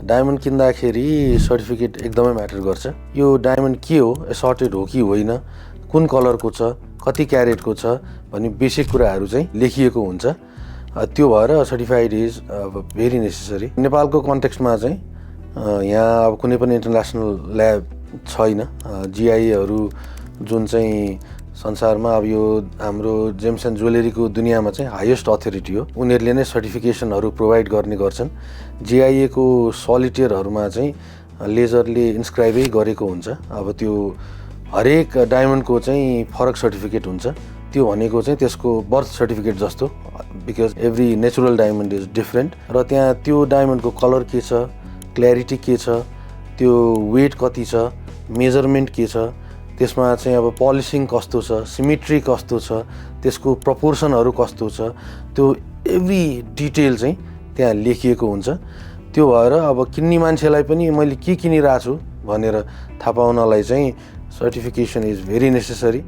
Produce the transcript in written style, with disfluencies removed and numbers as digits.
Diamond किन्दाखेरि certificate एकदमै matter गर्छ। यो डायमन्ड के हो, एसर्टेड हो कि होइन, कुन कलरको छ, कति क्यारेटको छ भन्ने बेसिक कुराहरू चाहिँ लेखिएको हुन्छ। त्यो भएर सर्टिफाइड इज भेरी नेसेसरी। नेपालको कन्टेक्स्टमा चाहिँ यहाँ अब कुनै पनि इन्टरनेसनल ल्याब छैन। जिआइएहरू जुन चाहिँ संसारमा अब यो हाम्रो जेम्स एन्ड ज्वेलरीको दुनियाँमा चाहिँ हाइएस्ट अथोरिटी हो। उनीहरूले नै सर्टिफिकेसनहरू प्रोभाइड गर्ने गर्छन्। जिआइएको सलिटेयरहरूमा चाहिँ लेजरले इन्स्क्राइबै गरेको हुन्छ। अब त्यो हरेक डायमन्डको चाहिँ फरक सर्टिफिकेट हुन्छ। त्यो भनेको चाहिँ त्यसको बर्थ सर्टिफिकेट जस्तो, because every natural diamond is different. र त्यहाँ त्यो डायमन्डको कलर के छ, क्ल्यारिटी के छ, त्यो वेट कति छ, मेजरमेन्ट के छ, त्यसमा चाहिँ अब पलिसिङ कस्तो छ, सिमेट्री कस्तो छ, त्यसको प्रपोर्सनहरू कस्तो छ, त्यो एभ्री डिटेल चाहिँ त्यहाँ लेखिएको हुन्छ। त्यो भएर अब किन्ने मान्छेलाई पनि मैले के किनिरहेको छु भनेर थाहा पाउनलाई चाहिँ सर्टिफिकेसन इज भेरी नेसेसरी।